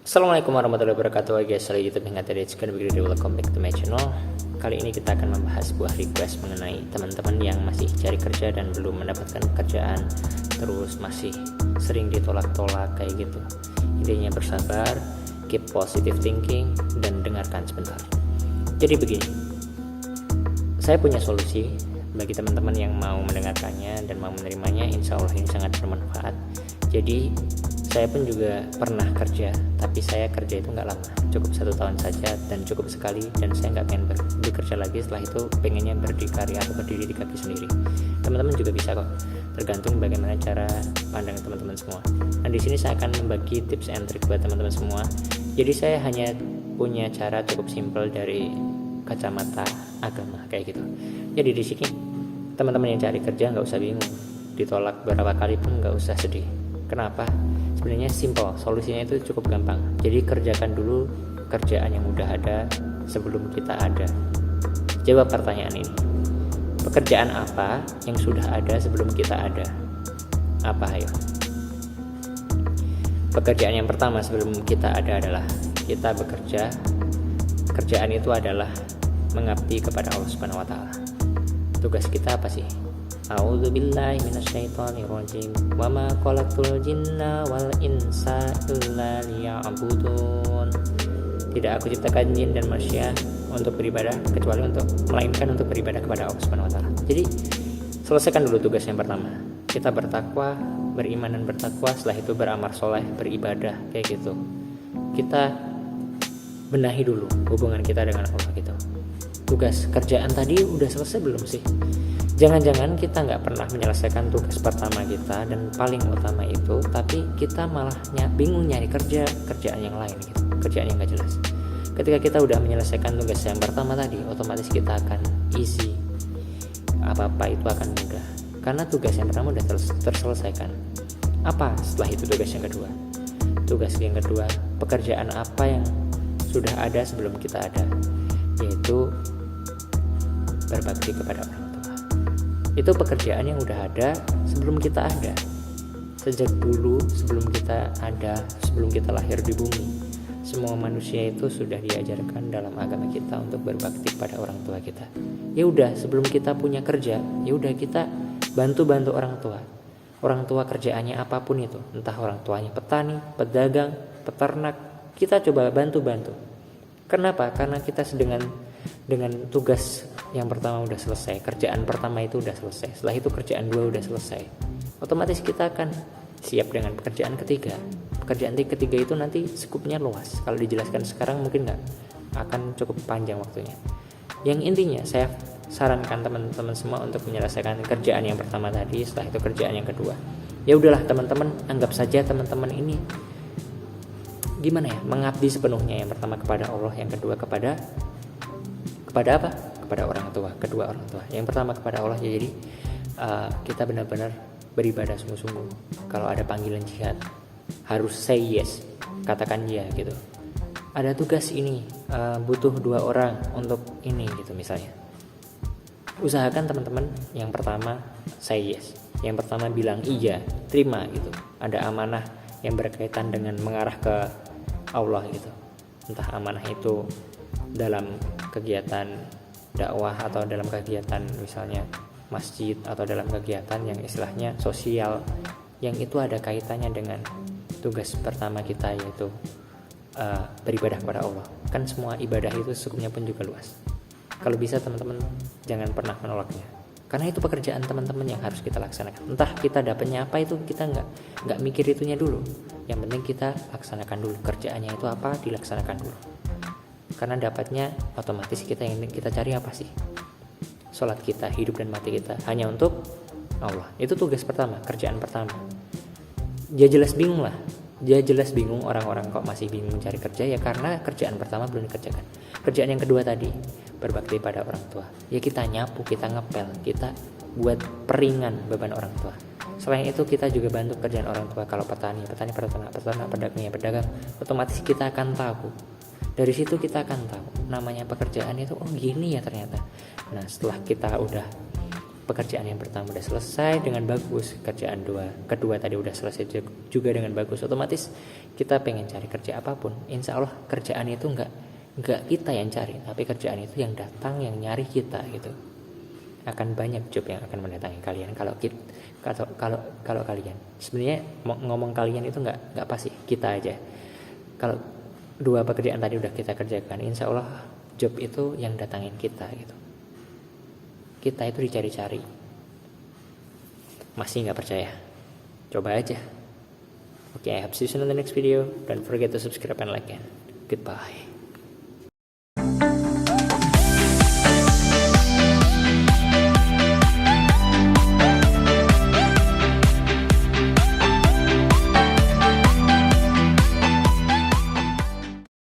Assalamualaikum warahmatullahi wabarakatuh guys, salam YouTube yang ada di welcome back to my channel. Kali ini kita akan membahas sebuah request mengenai teman-teman yang masih cari kerja dan belum mendapatkan pekerjaan, terus masih sering ditolak-tolak kayak gitu. Intinya bersabar, keep positive thinking, dan dengarkan sebentar. Jadi begini, saya punya solusi bagi teman-teman yang mau mendengarkannya dan mau menerimanya. Insya Allah ini sangat bermanfaat. Jadi saya pun juga pernah kerja, tapi saya kerja itu nggak lama, cukup 1 tahun saja dan cukup sekali, dan saya nggak pengen bekerja lagi. Setelah itu pengennya berdikari atau berdiri di kaki sendiri. Teman-teman juga bisa kok, tergantung bagaimana cara pandang teman-teman semua. Nah di sini saya akan membagi tips and trick buat teman-teman semua. Jadi saya hanya punya cara cukup simpel dari kacamata agama kayak gitu. Jadi di sini teman-teman yang cari kerja nggak usah bingung, ditolak berapa kali pun nggak usah sedih. Kenapa? Sebenarnya simple, solusinya itu cukup gampang. Jadi kerjakan dulu kerjaan yang udah ada sebelum kita ada. Jawab pertanyaan ini. Pekerjaan apa yang sudah ada sebelum kita ada? Apa ayo? Pekerjaan yang pertama sebelum kita ada adalah kita bekerja. Kerjaan itu adalah mengabdi kepada Allah Subhanahu wa taala. Tugas kita apa sih? A'udzubillahi minasyaitonirrajim. Wa ma khalaqtul jinna wal insa illa liya'budun. Tidak aku ciptakan jin dan manusia untuk beribadah kecuali melainkan untuk beribadah kepada Allah Subhanahu wa taala. Jadi selesaikan dulu tugas yang pertama. Kita bertakwa, beriman dan bertakwa, setelah itu beramal soleh, beribadah kayak gitu. Kita benahi dulu hubungan kita dengan Allah gitu. Tugas kerjaan tadi udah selesai belum sih? Jangan-jangan kita nggak pernah menyelesaikan tugas pertama kita dan paling utama itu, tapi kita malah bingung nyari kerjaan yang lain gitu, kerjaan yang nggak jelas. Ketika kita udah menyelesaikan tugas yang pertama tadi, otomatis kita akan easy, apa-apa itu akan mudah, karena tugas yang pertama udah terselesaikan. Apa setelah itu tugas yang kedua? Tugas yang kedua, pekerjaan apa yang sudah ada sebelum kita ada, yaitu berbakti kepada orang tua. Itu pekerjaan yang udah ada sebelum kita ada. Sejak dulu sebelum kita ada, sebelum kita lahir di bumi, semua manusia itu sudah diajarkan dalam agama kita untuk berbakti pada orang tua kita. Ya udah, sebelum kita punya kerja, ya udah kita bantu orang tua. Orang tua kerjaannya apapun itu, entah orang tuanya petani, pedagang, peternak, kita coba bantu. Kenapa? Karena kita dengan tugas yang pertama udah selesai, kerjaan pertama itu udah selesai, setelah itu kerjaan 2 udah selesai, otomatis kita akan siap dengan pekerjaan ketiga. Pekerjaan ketiga itu nanti skupnya luas, kalau dijelaskan sekarang mungkin nggak akan cukup panjang waktunya. Yang intinya saya sarankan teman-teman semua untuk menyelesaikan kerjaan yang pertama tadi, setelah itu kerjaan yang kedua. Ya udahlah teman-teman, anggap saja teman-teman ini gimana ya, mengabdi sepenuhnya. Yang pertama kepada Allah, yang kedua kepada apa? Kepada orang tua, kedua orang tua. Yang pertama kepada Allah, ya jadi kita benar-benar beribadah sungguh-sungguh. Kalau ada panggilan jihad, harus say yes, katakan ya gitu. Ada tugas ini, butuh 2 orang untuk ini gitu misalnya. Usahakan teman-teman yang pertama say yes, yang pertama bilang iya, terima gitu. Ada amanah yang berkaitan dengan mengarah ke Allah gitu. Entah amanah itu dalam kegiatan dakwah atau dalam kegiatan misalnya masjid atau dalam kegiatan yang istilahnya sosial, yang itu ada kaitannya dengan tugas pertama kita, yaitu beribadah kepada Allah. Kan semua ibadah itu sesungguhnya pun juga luas. Kalau bisa teman-teman jangan pernah menolaknya, karena itu pekerjaan teman-teman yang harus kita laksanakan. Entah kita dapatnya apa itu kita nggak mikir itunya dulu, yang penting kita laksanakan dulu kerjaannya itu apa, dilaksanakan dulu. Karena dapatnya otomatis yang kita cari apa sih? Sholat kita, hidup dan mati kita hanya untuk Allah. Itu tugas pertama, kerjaan pertama. Ya jelas bingung lah, Dia jelas bingung, orang-orang kok masih bingung mencari kerja, ya karena kerjaan pertama belum dikerjakan. Kerjaan yang kedua tadi, berbakti pada orang tua. Ya kita nyapu, kita ngepel, kita buat peringan beban orang tua. Selain itu kita juga bantu kerjaan orang tua. Kalau petani, peternak, pedagang, otomatis kita akan tahu. Dari situ kita akan tahu namanya pekerjaan itu, oh gini ya ternyata. Nah setelah kita udah pekerjaan yang pertama udah selesai dengan bagus, kerjaan kedua tadi udah selesai juga dengan bagus, otomatis kita pengen cari kerja apapun, insya Allah kerjaan itu nggak kita yang cari, tapi kerjaan itu yang datang, yang nyari kita gitu. Akan banyak job yang akan mendatangi kalian kalau kalian. Sebenarnya ngomong kalian itu nggak pasti, kita aja. Kalau dua pekerjaan tadi udah kita kerjakan, insya Allah job itu yang datangin kita gitu. Kita itu dicari-cari. Masih nggak percaya? Coba aja. Oke, I hope to see you in the next video. Don't forget to subscribe and like it. Goodbye.